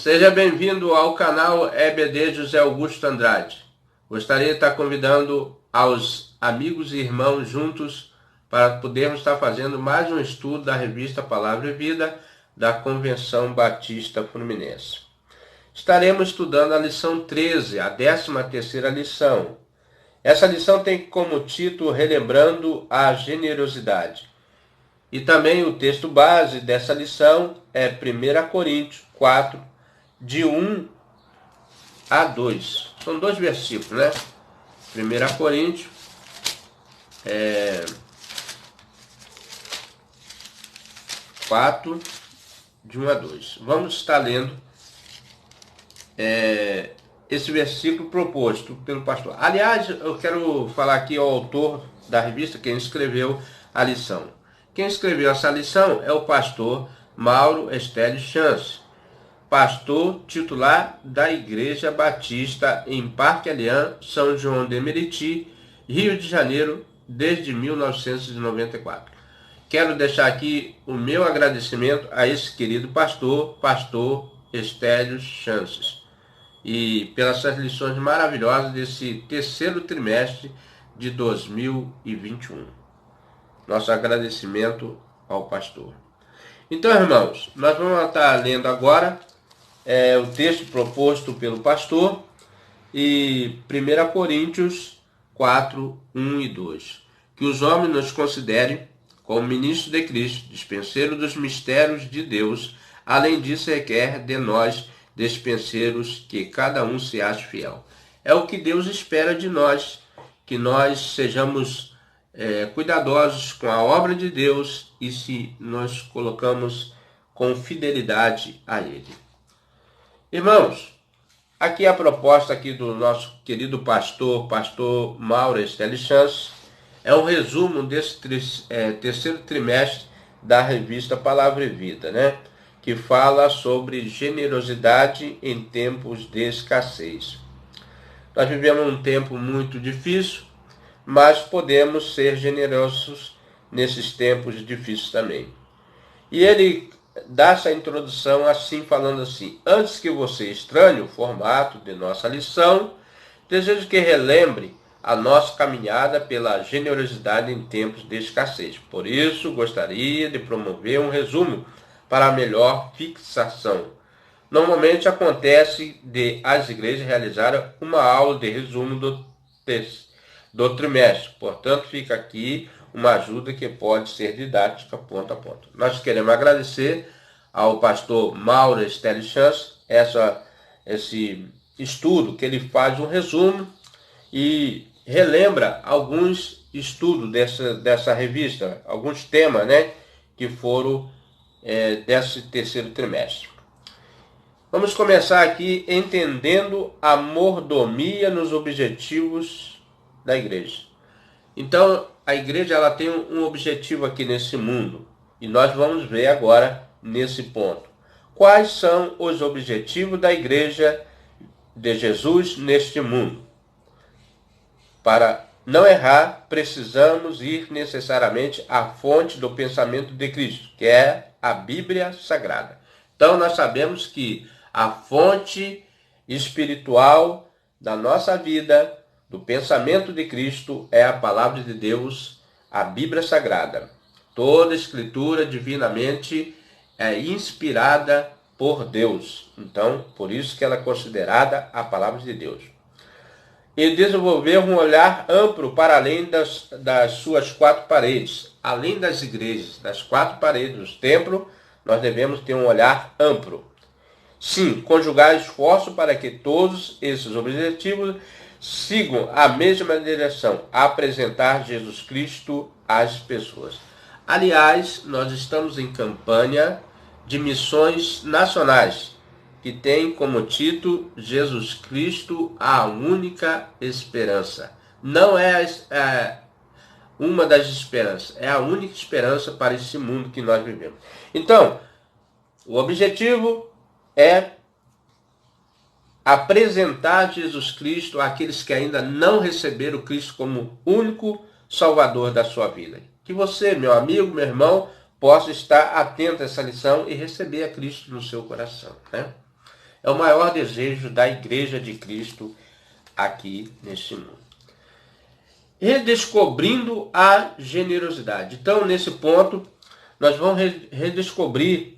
Seja bem-vindo ao canal EBD José Augusto Andrade. Gostaria de estar convidando aos amigos e irmãos juntos para podermos estar fazendo mais um estudo da revista Palavra e Vida da Convenção Batista Fluminense. Estaremos estudando a lição 13, a 13ª lição. Essa lição tem como título Relembrando a Generosidade. E também o texto base dessa lição é 1 Coríntios 4, de 1 a 2. São dois versículos, né? 1 Coríntios 4, de 1 a 2. Vamos estar lendo esse versículo proposto pelo pastor. Aliás, eu quero falar aqui ao autor da revista, quem escreveu a lição. Quem escreveu essa lição é o pastor Mauro Estélio Chance, pastor titular da Igreja Batista em Parque Alian, São João de Meriti, Rio de Janeiro, desde 1994. Quero deixar aqui o meu agradecimento a esse querido pastor Estélio Chances, e pelas suas lições maravilhosas desse terceiro trimestre de 2021. Nosso agradecimento ao pastor. Então, irmãos, nós vamos estar lendo agora o texto proposto pelo pastor e 1 Coríntios 4, 1 e 2. Que os homens nos considerem como ministros de Cristo, dispenseiros dos mistérios de Deus. Além disso, requer de nós, dispenseiros, que cada um se ache fiel. É o que Deus espera de nós, que nós sejamos cuidadosos com a obra de Deus e se nós colocamos com fidelidade a Ele. Irmãos, aqui a proposta aqui do nosso querido pastor Mauro Estélio Chance, é um resumo desse terceiro trimestre da revista Palavra e Vida, né? Que fala sobre generosidade em tempos de escassez. Nós vivemos um tempo muito difícil, mas podemos ser generosos nesses tempos difíceis também. E ele dá essa introdução assim, falando assim: antes que você estranhe o formato de nossa lição, desejo que relembre a nossa caminhada pela generosidade em tempos de escassez. Por isso, gostaria de promover um resumo para a melhor fixação. Normalmente acontece de as igrejas realizarem uma aula de resumo do trimestre. Portanto, fica aqui uma ajuda que pode ser didática ponto a ponto. Nós queremos agradecer ao pastor Mauro Estélio Chance esse estudo que ele faz um resumo e relembra alguns estudos dessa revista, alguns temas, né, que foram desse terceiro trimestre. Vamos começar aqui entendendo a mordomia nos objetivos da igreja. Então, a igreja ela tem um objetivo aqui nesse mundo, e nós vamos ver agora nesse ponto. Quais são os objetivos da igreja de Jesus neste mundo? Para não errar, precisamos ir necessariamente à fonte do pensamento de Cristo, que é a Bíblia Sagrada. Então, nós sabemos que a fonte espiritual da nossa vida, do pensamento de Cristo, é a Palavra de Deus, a Bíblia Sagrada. Toda escritura divinamente é inspirada por Deus. Então, por isso que ela é considerada a Palavra de Deus. E desenvolver um olhar amplo para além das suas quatro paredes. Além das igrejas, das quatro paredes dos templos, nós devemos ter um olhar amplo. Sim, conjugar esforço para que todos esses objetivos sigam a mesma direção, apresentar Jesus Cristo às pessoas. Aliás, nós estamos em campanha de missões nacionais, que tem como título Jesus Cristo, a única esperança. Não é uma das esperanças, é a única esperança para esse mundo que nós vivemos. Então, o objetivo é apresentar Jesus Cristo àqueles que ainda não receberam Cristo como único Salvador da sua vida. Que você, meu amigo, meu irmão, possa estar atento a essa lição e receber a Cristo no seu coração, né? é o maior desejo da Igreja de Cristo aqui neste mundo. Redescobrindo a generosidade. Então, nesse ponto, nós vamos redescobrir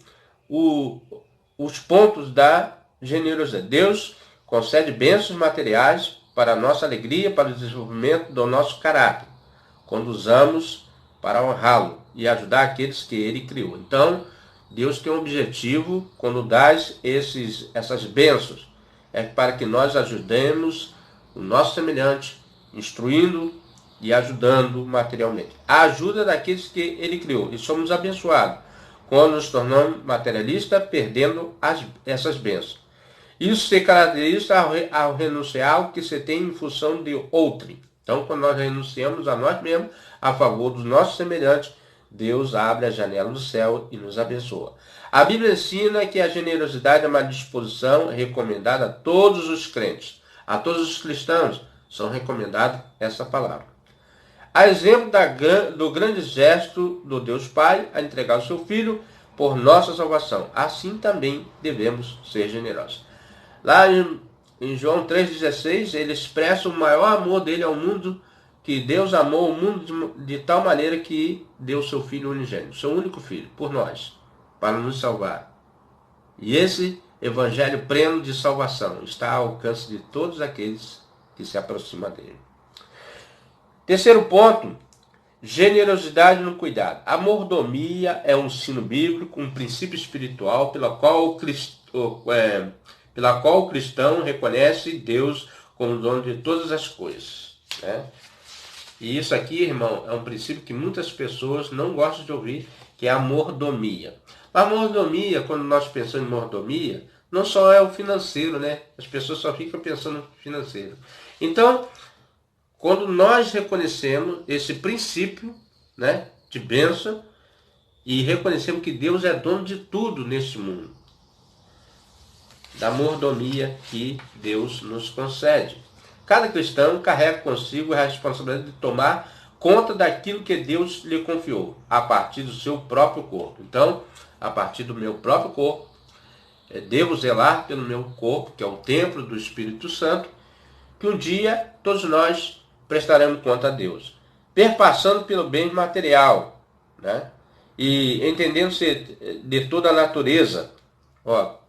os pontos da generosidade. Deus concede bênçãos materiais para a nossa alegria, para o desenvolvimento do nosso caráter, quando usamos para honrá-lo e ajudar aqueles que ele criou. Então, Deus tem um objetivo quando dá essas bênçãos, é para que nós ajudemos o nosso semelhante, instruindo e ajudando materialmente. A ajuda daqueles que ele criou. E somos abençoados quando nos tornamos materialistas, perdendo essas bênçãos. Isso se caracteriza ao renunciar ao que se tem em função de outrem. Então, quando nós renunciamos a nós mesmos, a favor dos nossos semelhantes, Deus abre a janela do céu e nos abençoa. A Bíblia ensina que a generosidade é uma disposição recomendada a todos os crentes. A todos os cristãos são recomendados essa palavra. A exemplo do grande gesto do Deus Pai a entregar o seu Filho por nossa salvação. Assim também devemos ser generosos. Lá em João 3,16, ele expressa o maior amor dele ao mundo, que Deus amou o mundo de tal maneira que deu seu Filho unigênito, seu único Filho, por nós, para nos salvar. E esse evangelho pleno de salvação está ao alcance de todos aqueles que se aproximam dele. Terceiro ponto, generosidade no cuidado. A mordomia é um ensino bíblico, um princípio espiritual pela qual o cristão reconhece Deus como dono de todas as coisas, né? E isso aqui, irmão, é um princípio que muitas pessoas não gostam de ouvir, que é a mordomia. A mordomia, quando nós pensamos em mordomia, não só é o financeiro, né? As pessoas só ficam pensando no financeiro. Então, quando nós reconhecemos esse princípio, né, de bênção, e reconhecemos que Deus é dono de tudo neste mundo, da mordomia que Deus nos concede. Cada cristão carrega consigo a responsabilidade de tomar conta daquilo que Deus lhe confiou, a partir do seu próprio corpo. Então, a partir do meu próprio corpo, devo zelar pelo meu corpo, que é o templo do Espírito Santo, que um dia todos nós prestaremos conta a Deus, perpassando pelo bem material, né? E entendendo-se de toda a natureza,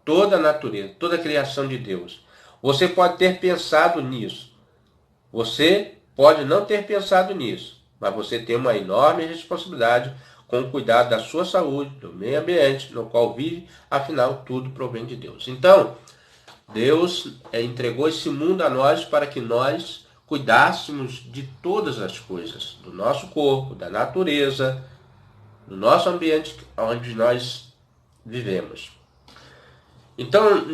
toda a natureza, toda a criação de Deus. Você pode ter pensado nisso, você pode não ter pensado nisso, mas você tem uma enorme responsabilidade com o cuidado da sua saúde, do meio ambiente no qual vive, afinal tudo provém de Deus. Então, Deus entregou esse mundo a nós para que nós cuidássemos de todas as coisas, do nosso corpo, da natureza, do nosso ambiente onde nós vivemos. Então,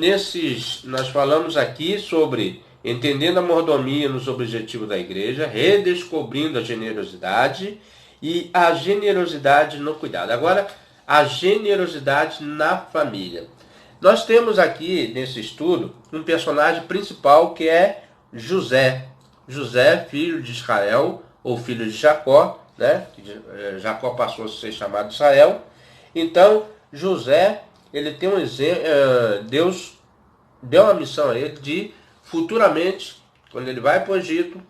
nós falamos aqui sobre entendendo a mordomia nos objetivos da igreja, redescobrindo a generosidade e a generosidade no cuidado. Agora, a generosidade na família. Nós temos aqui, nesse estudo, um personagem principal que é José. José, filho de Israel, ou filho de Jacó, né? Jacó passou a ser chamado Israel. Então, José, ele tem um exemplo, Deus deu uma missão a ele de, futuramente, quando ele vai para o Egito,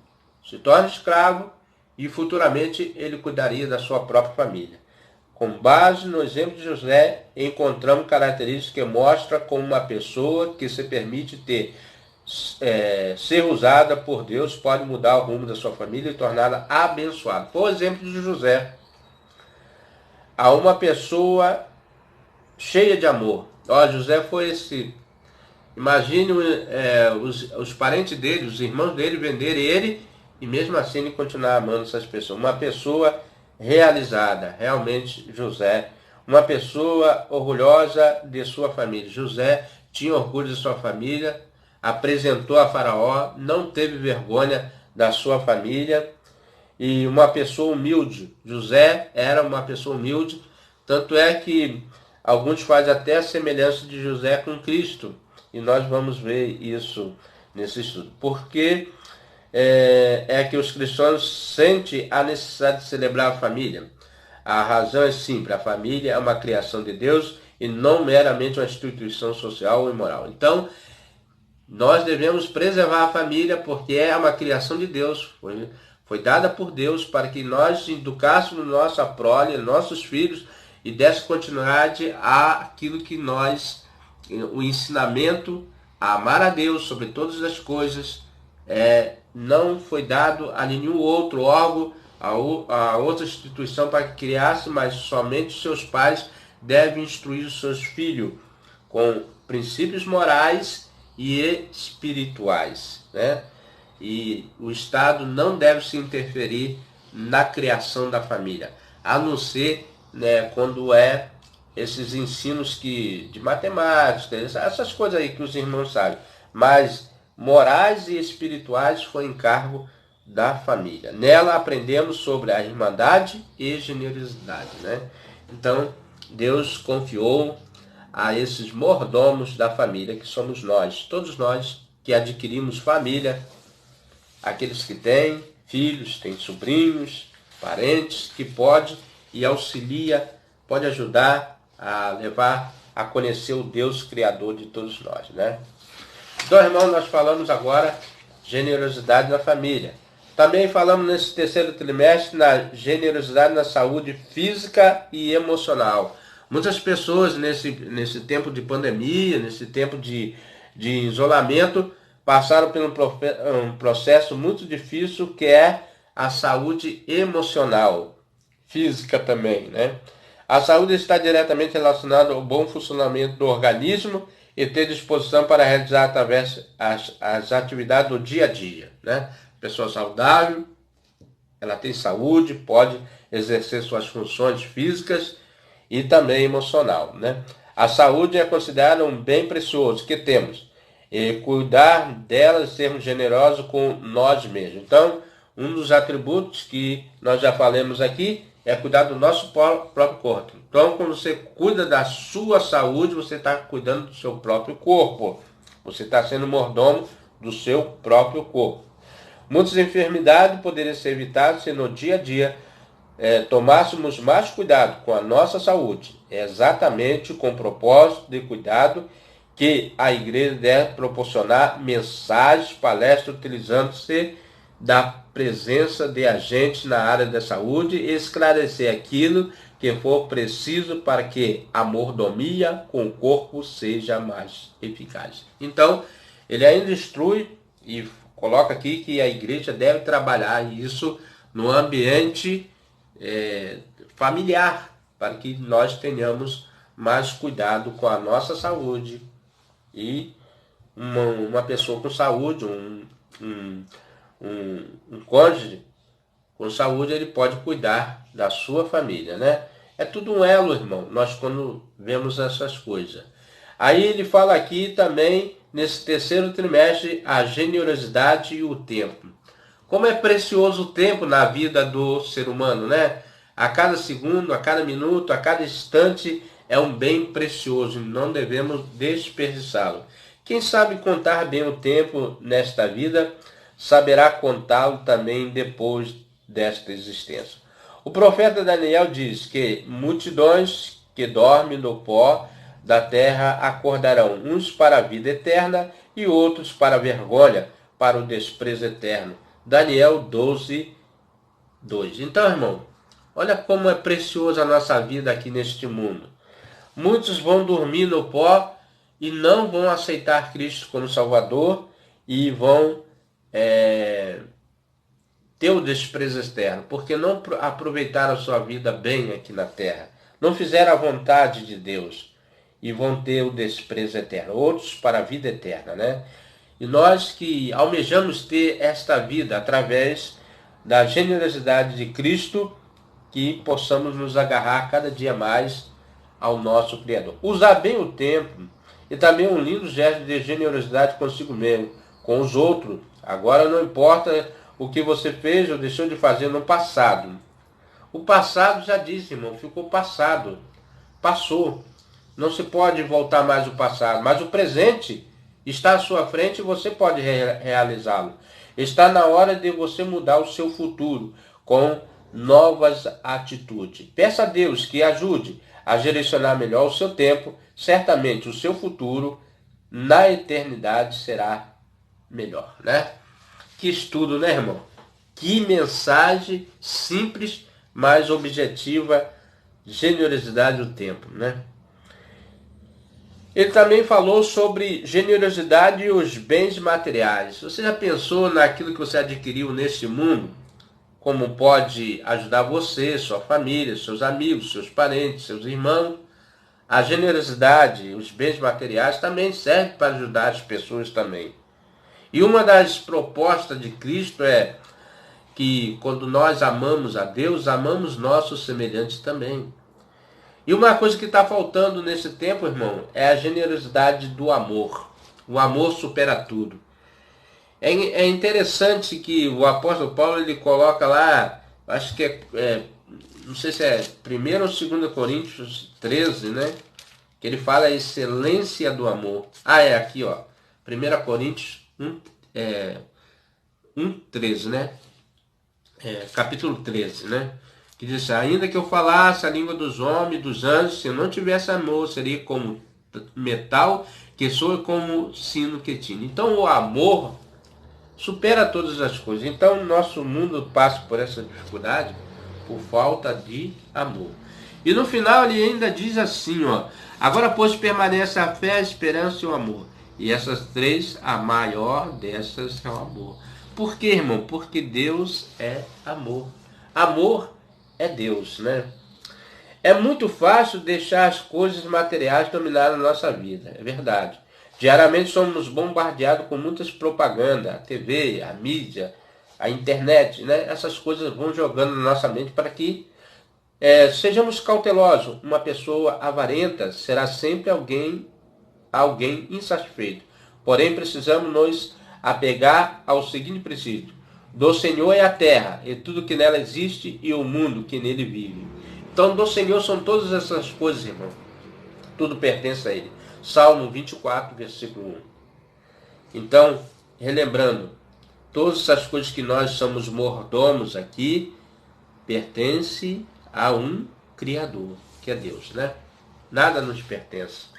se torna escravo e futuramente ele cuidaria da sua própria família. Com base no exemplo de José, encontramos características que mostram como uma pessoa que se permite ser usada por Deus pode mudar o rumo da sua família e torná-la abençoada. Por exemplo de José, a uma pessoa cheia de amor. José foi esse. Imagine os parentes dele, os irmãos dele venderem ele e mesmo assim ele continuar amando essas pessoas. Uma pessoa realizada, realmente José. Uma pessoa orgulhosa de sua família. José tinha orgulho de sua família, apresentou a Faraó, não teve vergonha da sua família e uma pessoa humilde. José era uma pessoa humilde, tanto é que alguns fazem até a semelhança de José com Cristo. E nós vamos ver isso nesse estudo. Porque que os cristãos sentem a necessidade de celebrar a família. A razão é simples. A família é uma criação de Deus e não meramente uma instituição social ou moral. Então, nós devemos preservar a família porque é uma criação de Deus, foi dada por Deus para que nós educássemos nossa prole, nossos filhos, e desse continuidade àquilo que nós, o ensinamento a amar a Deus sobre todas as coisas, não foi dado a nenhum outro órgão, a outra instituição para que criasse, mas somente seus pais devem instruir os seus filhos com princípios morais e espirituais, né? E o Estado não deve se interferir na criação da família, a não ser, né, quando esses ensinos de matemática, essas coisas aí que os irmãos sabem, mas morais e espirituais foi encargo da família. Nela aprendemos sobre a irmandade e generosidade, né? Então, Deus confiou a esses mordomos da família, que somos nós, todos nós que adquirimos família, aqueles que têm filhos, têm sobrinhos, parentes, que pode e auxilia, pode ajudar a levar a conhecer o Deus Criador de todos nós, né? Então, irmãos, nós falamos agora generosidade na família. Também falamos nesse terceiro trimestre na generosidade na saúde física e emocional. Muitas pessoas nesse tempo de pandemia, nesse tempo de isolamento, passaram por um processo muito difícil que é a saúde emocional, física também, né? A saúde está diretamente relacionada ao bom funcionamento do organismo e ter disposição para realizar através as atividades do dia a dia, né? Pessoa saudável, ela tem saúde, pode exercer suas funções físicas e também emocional, né? A saúde é considerada um bem precioso que temos e cuidar dela e sermos generosos com nós mesmos. Então, um dos atributos que nós já falamos aqui é cuidar do nosso próprio corpo. Então, quando você cuida da sua saúde, você está cuidando do seu próprio corpo. Você está sendo mordomo do seu próprio corpo. Muitas enfermidades poderiam ser evitadas se no dia a dia tomássemos mais cuidado com a nossa saúde. É exatamente com o propósito de cuidado que a igreja deve proporcionar mensagens, palestras, utilizando-se da presença de agentes na área da saúde e esclarecer aquilo que for preciso para que a mordomia com o corpo seja mais eficaz. Então, ele ainda instrui e coloca aqui que a igreja deve trabalhar isso no ambiente familiar, para que nós tenhamos mais cuidado com a nossa saúde. E uma pessoa com saúde, um cônjuge com saúde, ele pode cuidar da sua família, né? É tudo um elo, irmão, nós quando vemos essas coisas. Aí ele fala aqui também, nesse terceiro trimestre, a generosidade e o tempo. Como é precioso o tempo na vida do ser humano, né? A cada segundo, a cada minuto, a cada instante é um bem precioso, não devemos desperdiçá-lo. Quem sabe contar bem o tempo nesta vida, saberá contá-lo também depois desta existência. O profeta Daniel diz que multidões que dormem no pó da terra acordarão, uns para a vida eterna e outros para a vergonha, para o desprezo eterno. Daniel 12, 2. Então, irmão, olha como é preciosa a nossa vida aqui neste mundo. Muitos vão dormir no pó e não vão aceitar Cristo como Salvador e vão ter o desprezo externo, porque não aproveitaram a sua vida bem aqui na terra, não fizeram a vontade de Deus e vão ter o desprezo eterno, outros para a vida eterna, né? E nós que almejamos ter esta vida através da generosidade de Cristo, que possamos nos agarrar cada dia mais ao nosso Criador. Usar bem o tempo e também um lindo gesto de generosidade consigo mesmo, com os outros. Agora não importa o que você fez ou deixou de fazer no passado. O passado, já disse, irmão, ficou passado. Passou. Não se pode voltar mais o passado, mas o presente está à sua frente e você pode realizá-lo. Está na hora de você mudar o seu futuro com novas atitudes. Peça a Deus que ajude a direcionar melhor o seu tempo, certamente o seu futuro na eternidade será melhor, né? Que estudo, né, irmão? Que mensagem simples, mas objetiva, generosidade do tempo, né? Ele também falou sobre generosidade e os bens materiais. Você já pensou naquilo que você adquiriu neste mundo? Como pode ajudar você, sua família, seus amigos, seus parentes, seus irmãos? A generosidade, os bens materiais também servem para ajudar as pessoas também. E uma das propostas de Cristo é que quando nós amamos a Deus, amamos nossos semelhantes também. E uma coisa que está faltando nesse tempo, irmão, é a generosidade do amor. O amor supera tudo. É interessante que o apóstolo Paulo ele coloca lá, acho que não sei se é 1º ou 2 Coríntios 13, né? Que ele fala a excelência do amor. É aqui, ó. 1 Coríntios 1:13, né? Capítulo 13, né? Que diz assim, ainda que eu falasse a língua dos homens, dos anjos, se eu não tivesse amor, seria como metal que soa, como sino que tine. Então o amor supera todas as coisas. Então nosso mundo passa por essa dificuldade por falta de amor. E no final ele ainda diz assim, ó, agora pois permanece a fé, a esperança e o amor. E essas três, a maior dessas é o amor. Por quê, irmão? Porque Deus é amor. Amor é Deus, né? É muito fácil deixar as coisas materiais dominarem a nossa vida, é verdade. Diariamente somos bombardeados com muitas propagandas, a TV, a mídia, a internet, né? Essas coisas vão jogando na nossa mente para que sejamos cautelosos. Uma pessoa avarenta será sempre alguém insatisfeito. Porém, precisamos nos apegar ao seguinte princípio: do Senhor é a terra, e tudo que nela existe, e o mundo que nele vive. Então, do Senhor são todas essas coisas, irmão. Tudo pertence a Ele. Salmo 24, versículo 1. Então, relembrando, todas essas coisas que nós somos mordomos aqui, pertence a um Criador, que é Deus, né? Nada nos pertence.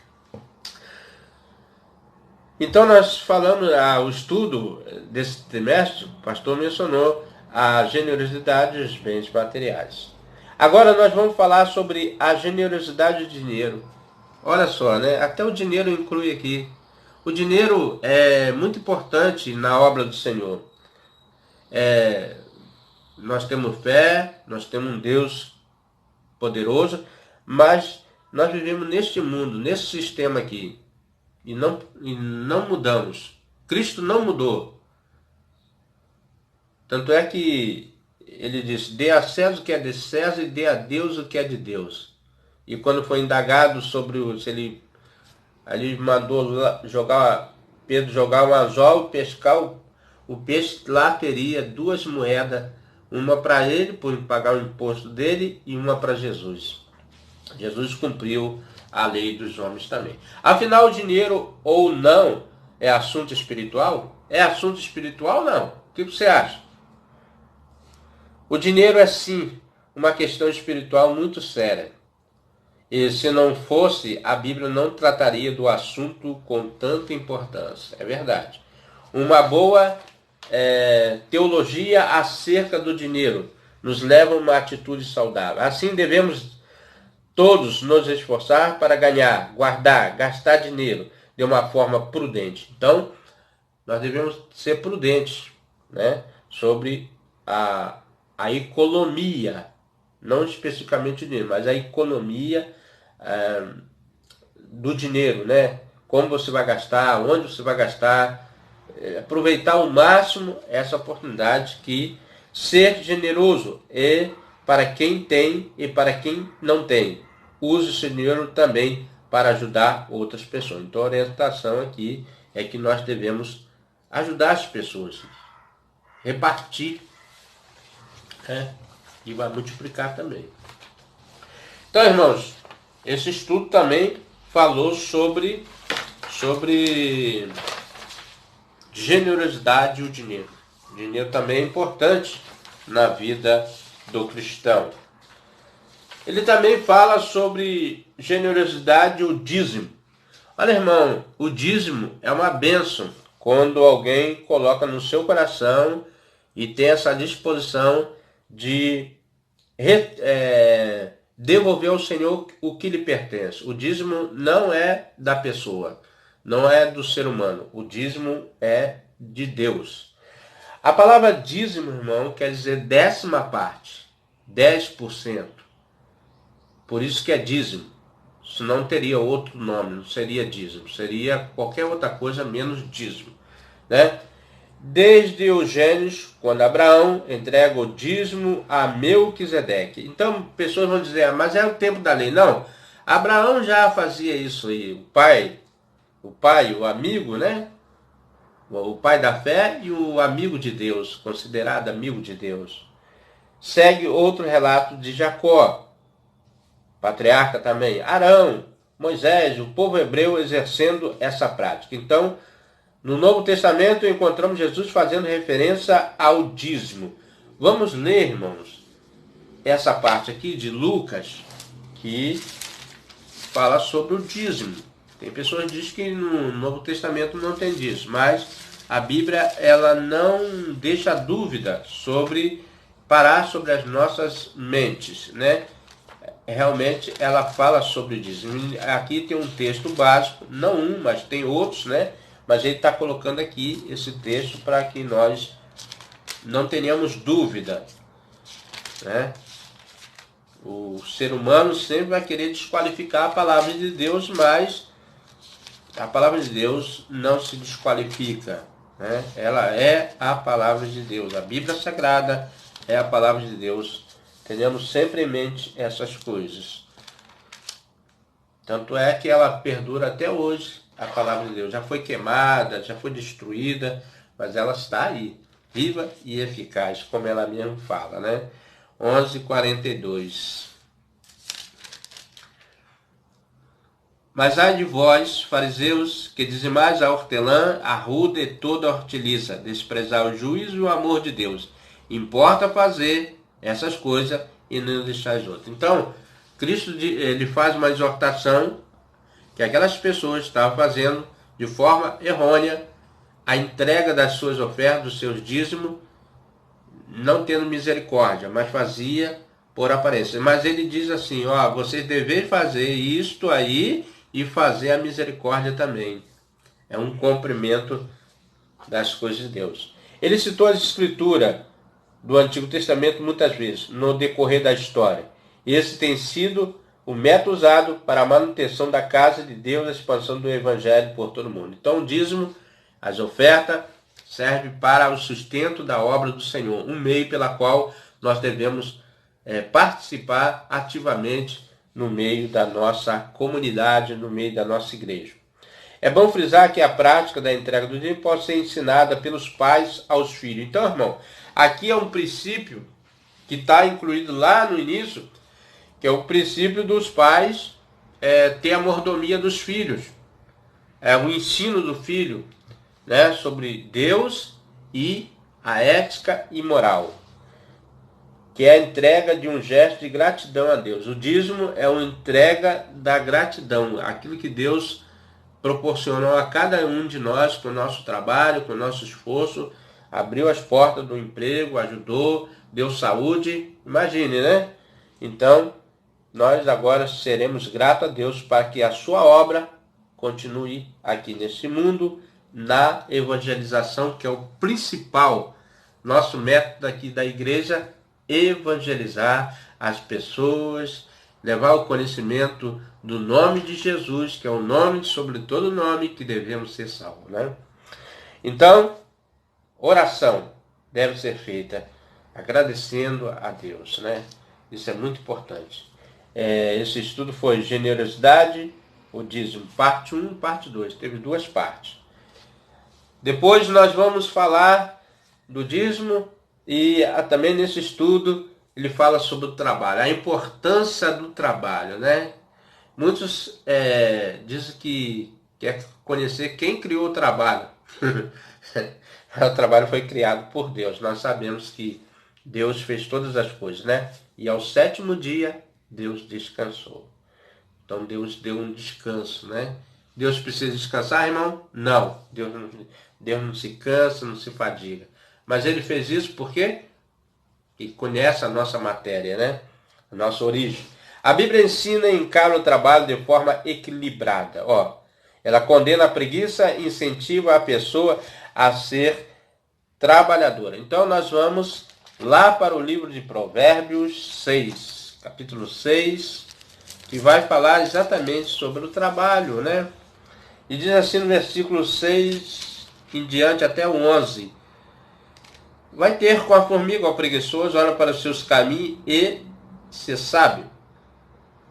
Então nós falamos, o estudo desse trimestre, o pastor mencionou a generosidade e os bens materiais. Agora nós vamos falar sobre a generosidade do dinheiro. Olha só, né? Até o dinheiro inclui aqui. O dinheiro é muito importante na obra do Senhor. Nós temos fé, nós temos um Deus poderoso, mas nós vivemos neste mundo, nesse sistema aqui. E não mudamos. Cristo não mudou. Tanto é que ele disse, dê a César o que é de César e dê a Deus o que é de Deus. E quando foi indagado sobre se ele mandou Pedro jogar um anzol, pescar o peixe, lá teria 2 moedas, uma para ele, por pagar o imposto dele, e uma para Jesus. Jesus cumpriu a lei dos homens também. Afinal, o dinheiro ou não é assunto espiritual? É assunto espiritual ou não? O que você acha? O dinheiro é sim uma questão espiritual muito séria. E se não fosse, a Bíblia não trataria do assunto com tanta importância. É verdade. Uma boa teologia acerca do dinheiro nos leva a uma atitude saudável. Assim devemos todos nos esforçar para ganhar, guardar, gastar dinheiro de uma forma prudente. Então, nós devemos ser prudentes, né, sobre a economia, não especificamente o dinheiro, mas a economia do dinheiro, né? Como você vai gastar, onde você vai gastar, aproveitar ao máximo essa oportunidade que ser generoso é para quem tem e para quem não tem. Use esse dinheiro também para ajudar outras pessoas. Então a orientação aqui é que nós devemos ajudar as pessoas, repartir, e vai multiplicar também. Então, irmãos, esse estudo também falou sobre generosidade e o dinheiro. O dinheiro também é importante na vida do cristão. Ele também fala sobre generosidade e o dízimo. Olha, irmão, o dízimo é uma bênção quando alguém coloca no seu coração e tem essa disposição de devolver ao Senhor o que lhe pertence. O dízimo não é da pessoa, não é do ser humano. O dízimo é de Deus. A palavra dízimo, irmão, quer dizer 10ª parte, 10%. Por isso que é dízimo. Senão teria outro nome, não seria dízimo. Seria qualquer outra coisa menos dízimo, né? Desde o Gênesis, quando Abraão entrega o dízimo a Melquisedeque. Então, pessoas vão dizer, mas é o tempo da lei. Não, Abraão já fazia isso aí. O amigo, né? O pai da fé e o amigo de Deus, considerado amigo de Deus. Segue outro relato de Jacó, patriarca também. Arão, Moisés, o povo hebreu exercendo essa prática. Então, no Novo Testamento encontramos Jesus fazendo referência ao dízimo. Vamos ler, irmãos, essa parte aqui de Lucas, que fala sobre o dízimo. Tem pessoas que dizem que no Novo Testamento não tem dízimo, mas a Bíblia ela não deixa dúvida sobre parar sobre as nossas mentes, né? Realmente ela fala sobre o dízimo. Aqui tem um texto básico, não um, mas tem outros, né? Mas ele está colocando aqui esse texto para que nós não tenhamos dúvida, né? O ser humano sempre vai querer desqualificar a palavra de Deus, mas a palavra de Deus não se desqualifica, né? Ela é a palavra de Deus. A Bíblia Sagrada é a palavra de Deus. Tenhamos sempre em mente essas coisas. Tanto é que ela perdura até hoje, a palavra de Deus. Já foi queimada, já foi destruída, mas ela está aí, viva e eficaz, como ela mesmo fala, né? 11:42. Mas ai de vós, fariseus, que dizimais a hortelã, a ruda e toda a hortaliça, desprezar o juízo e o amor de Deus. Importa fazer essas coisas e não deixar as outras. Então, Cristo ele faz uma exortação que aquelas pessoas estavam fazendo de forma errônea a entrega das suas ofertas, dos seus dízimos, não tendo misericórdia, mas fazia por aparência. Mas ele diz assim, ó, vocês devem fazer isto aí e fazer a misericórdia também. É um cumprimento das coisas de Deus. Ele citou as escrituras do Antigo Testamento muitas vezes, no decorrer da história. Esse tem sido o método usado para a manutenção da casa de Deus, a expansão do Evangelho por todo mundo. Então, o dízimo, as ofertas, serve para o sustento da obra do Senhor, um meio pela qual nós devemos participar ativamente no meio da nossa comunidade, no meio da nossa igreja. É bom frisar que a prática da entrega do dízimo pode ser ensinada pelos pais aos filhos. Então, irmão, aqui é um princípio que está incluído lá no início, que é o princípio dos pais ter a mordomia dos filhos. É o ensino do filho, né, sobre Deus e a ética e moral, que é a entrega de um gesto de gratidão a Deus. O dízimo é uma entrega da gratidão, aquilo que Deus proporcionou a cada um de nós com o nosso trabalho, com o nosso esforço, abriu as portas do emprego, ajudou, deu saúde, imagine, né? Então, nós agora seremos gratos a Deus para que a sua obra continue aqui nesse mundo, na evangelização, que é o principal, nosso método aqui da igreja, evangelizar as pessoas, levar o conhecimento do nome de Jesus, que é o nome sobre todo nome que devemos ser salvos, né? Então, oração deve ser feita agradecendo a Deus, né? Isso é muito importante. Esse estudo foi generosidade, o dízimo, parte 1 e parte 2. Teve 2 partes. Depois nós vamos falar do dízimo e também nesse estudo ele fala sobre o trabalho, a importância do trabalho, né? Muitos dizem que quer conhecer quem criou o trabalho. O trabalho foi criado por Deus. Nós sabemos que Deus fez todas as coisas, né? E ao 7º dia Deus descansou. Então Deus deu um descanso, né? Deus precisa descansar, irmão? Não. Deus não se cansa, não se fadiga. Mas ele fez isso porque ele conhece a nossa matéria, né? A nossa origem. A Bíblia ensina e encara o trabalho de forma equilibrada. Ó, ela condena a preguiça e incentiva a pessoa a ser trabalhadora. Então nós vamos lá para o livro de Provérbios 6, capítulo 6, que vai falar exatamente sobre o trabalho, né? E diz assim no versículo 6 em diante até o 11. Vai ter com a formiga o preguiçoso, olha para os seus caminhos e se sábio,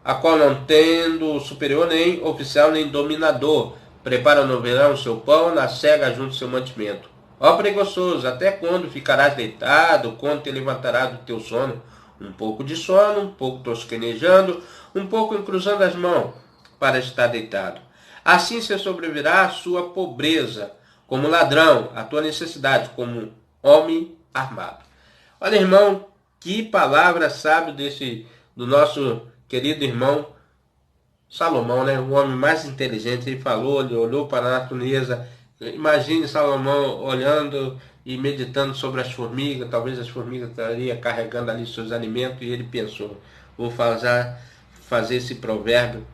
a qual não tendo superior nem oficial nem dominador, prepara no verão o seu pão, na cega junto seu mantimento. Ó preguiçoso, até quando ficarás deitado, quando te levantarás do teu sono? Um pouco de sono, um pouco tosquenejando, um pouco encruzando as mãos para estar deitado. Assim se sobrevirá a sua pobreza, como ladrão, a tua necessidade, como homem armado. Olha, irmão, que palavra sábia do nosso querido irmão Salomão, né? O homem mais inteligente. Ele falou, ele olhou para a natureza. Imagine Salomão olhando e meditando sobre as formigas. Talvez as formigas estariam carregando ali seus alimentos e ele pensou, vou fazer esse provérbio,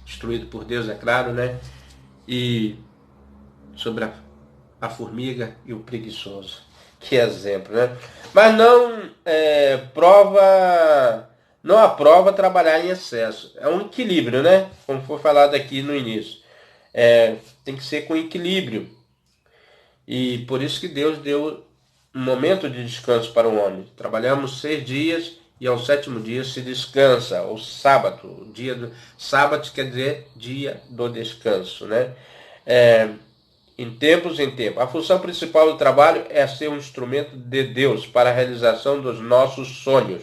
instruído por Deus, é claro, né? E sobre a formiga e o preguiçoso. Que exemplo, né? Mas não aprova trabalhar em excesso. É um equilíbrio, né? Como foi falado aqui no início. Tem que ser com equilíbrio. E por isso que Deus deu um momento de descanso para o homem. Trabalhamos 6 dias e ao 7º dia se descansa, o sábado. O dia do sábado quer dizer dia do descanso, né? Em tempos em tempos. A função principal do trabalho é ser um instrumento de Deus para a realização dos nossos sonhos.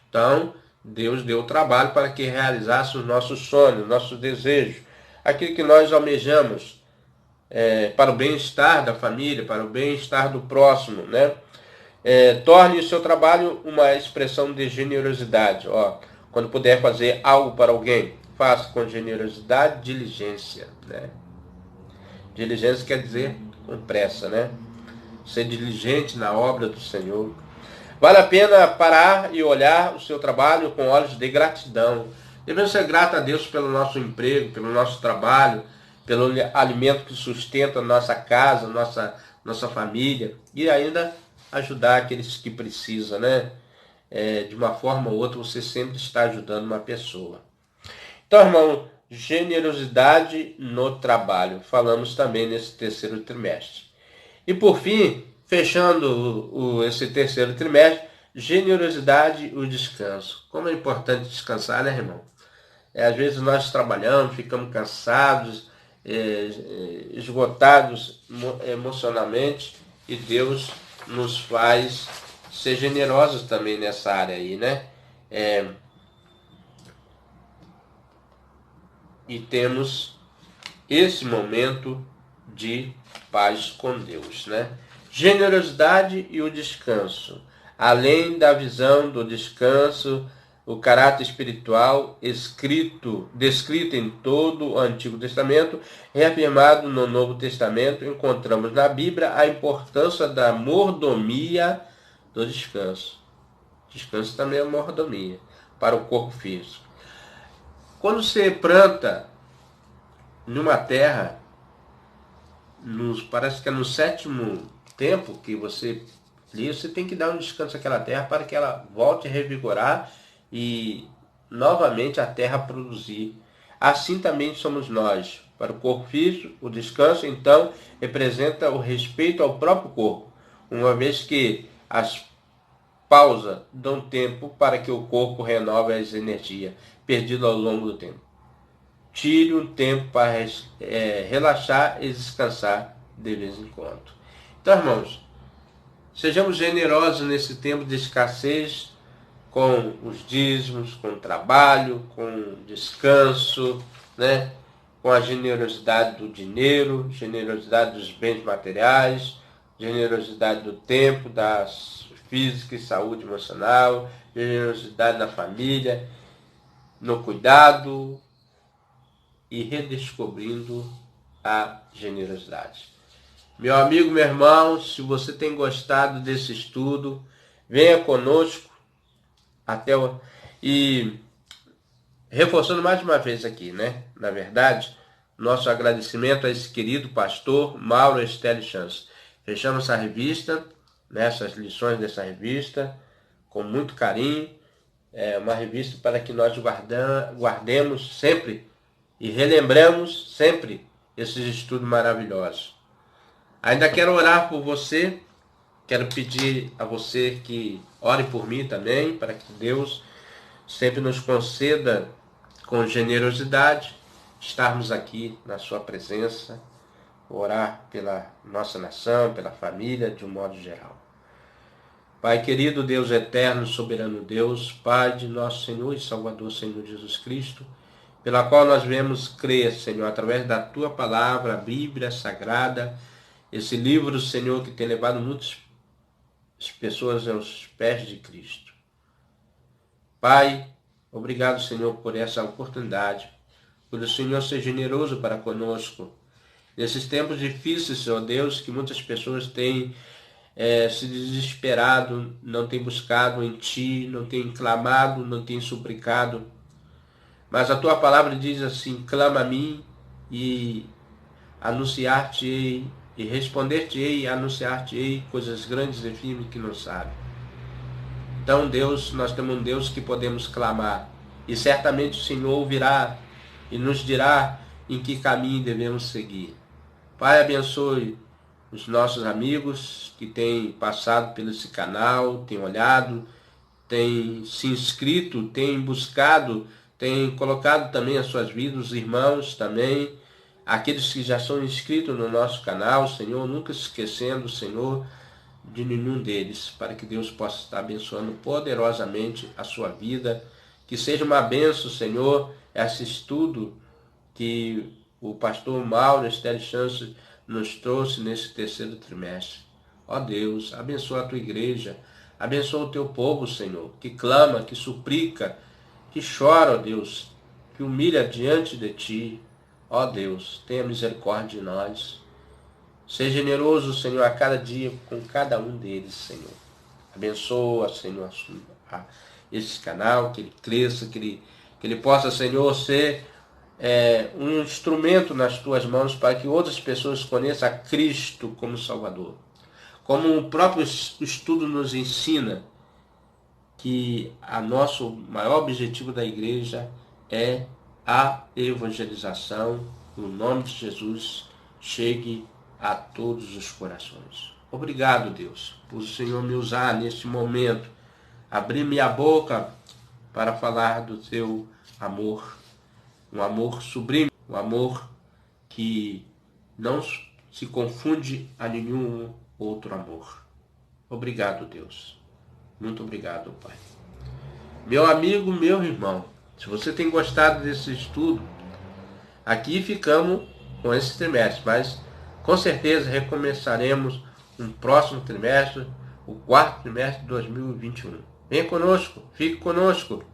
Então, Deus deu o trabalho para que realizasse os nossos sonhos, nossos desejos, aquilo que nós almejamos, para o bem-estar da família, para o bem-estar do próximo, né? Torne o seu trabalho uma expressão de generosidade. Ó, quando puder fazer algo para alguém, faça com generosidade, diligência, né? Diligência quer dizer com pressa, né? Ser diligente na obra do Senhor. Vale a pena parar e olhar o seu trabalho com olhos de gratidão. Devemos ser gratos a Deus pelo nosso emprego, pelo nosso trabalho, pelo alimento que sustenta a nossa casa, nossa família, e ainda ajudar aqueles que precisam, né? De uma forma ou outra, você sempre está ajudando uma pessoa. Então, irmão, generosidade no trabalho. Falamos também nesse 3º trimestre. E por fim, fechando esse 3º trimestre, generosidade e o descanso. Como é importante descansar, né, irmão? Às vezes nós trabalhamos, ficamos cansados, esgotados emocionalmente, e Deus nos faz ser generosos também nessa área aí, né? E temos esse momento de paz com Deus, né? Generosidade e o descanso. Além da visão do descanso, o caráter espiritual descrito em todo o Antigo Testamento, reafirmado no Novo Testamento, encontramos na Bíblia a importância da mordomia do descanso. Descanso também é mordomia para o corpo físico. Quando você planta numa terra, parece que é no 7º tempo que você tem que dar um descanso àquela terra para que ela volte a revigorar e novamente a terra produzir. Assim também somos nós. Para o corpo físico, o descanso então representa o respeito ao próprio corpo, uma vez que as pausas dão tempo para que o corpo renove as energias perdidas ao longo do tempo. Tire um tempo para relaxar e descansar de vez em quando. Então, irmãos, sejamos generosos nesse tempo de escassez, com os dízimos, com o trabalho, com o descanso, né? Com a generosidade do dinheiro, generosidade dos bens materiais, generosidade do tempo, das física e saúde emocional, generosidade na família. no cuidado e redescobrindo a generosidade. Meu amigo, meu irmão, se você tem gostado desse estudo, venha conosco até o... E reforçando mais uma vez aqui, né? Na verdade, nosso agradecimento a esse querido pastor Mauro Esteli Chance. Fechamos essa revista, essas lições dessa revista, com muito carinho. É uma revista para que nós guardemos sempre e relembramos sempre esses estudos maravilhosos. Ainda quero orar por você, quero pedir a você que ore por mim também, para que Deus sempre nos conceda com generosidade estarmos aqui na sua presença, orar pela nossa nação, pela família, de um modo geral. Pai querido, Deus eterno, soberano Deus, Pai de nosso Senhor e Salvador, Senhor Jesus Cristo, pela qual nós viemos crer, Senhor, através da Tua palavra, a Bíblia Sagrada, esse livro, Senhor, que tem levado muitas pessoas aos pés de Cristo. Pai, obrigado, Senhor, por essa oportunidade, por o Senhor ser generoso para conosco. Nesses tempos difíceis, Senhor Deus, que muitas pessoas têm se desesperado, não têm buscado em Ti, não têm clamado, não têm suplicado. Mas a Tua palavra diz assim, clama a mim e anunciar-te-ei, e responder-te-ei, e anunciar-te-ei coisas grandes e firmes que não sabe. Então, Deus, nós temos um Deus que podemos clamar, e certamente o Senhor ouvirá e nos dirá em que caminho devemos seguir. Pai, abençoe os nossos amigos que têm passado por esse canal, têm olhado, têm se inscrito, têm buscado, têm colocado também as suas vidas, os irmãos também, aqueles que já são inscritos no nosso canal, Senhor, nunca se esquecendo, Senhor, de nenhum deles, para que Deus possa estar abençoando poderosamente a sua vida, que seja uma bênção, Senhor, esse estudo que o pastor Mauro Esteli Chance nos trouxe nesse terceiro trimestre. Ó Deus, abençoa a tua igreja, abençoa o teu povo, Senhor, que clama, que suplica, que chora, ó Deus, que humilha diante de ti. Ó Deus, tenha misericórdia de nós. Seja generoso, Senhor, a cada dia com cada um deles, Senhor. Abençoa, Senhor, esse canal, que ele cresça, que ele possa, Senhor, ser um instrumento nas tuas mãos para que outras pessoas conheçam a Cristo como Salvador. Como o próprio estudo nos ensina, que o nosso maior objetivo da igreja é a evangelização, no nome de Jesus, chegue a todos os corações. Obrigado, Deus, por o Senhor me usar neste momento, abrir minha boca para falar do teu amor, um amor sublime, um amor que não se confunde a nenhum outro amor. Obrigado, Deus. Muito obrigado, Pai. Meu amigo, meu irmão, se você tem gostado desse estudo, aqui ficamos com esse trimestre, mas com certeza recomeçaremos um próximo trimestre, o quarto trimestre de 2021. Venha conosco, fique conosco,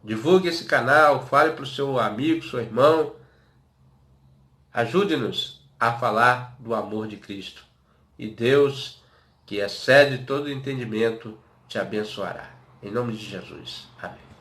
divulgue esse canal, fale para o seu amigo, seu irmão, ajude-nos a falar do amor de Cristo. E Deus, que excede todo entendimento, te abençoará. Em nome de Jesus. Amém.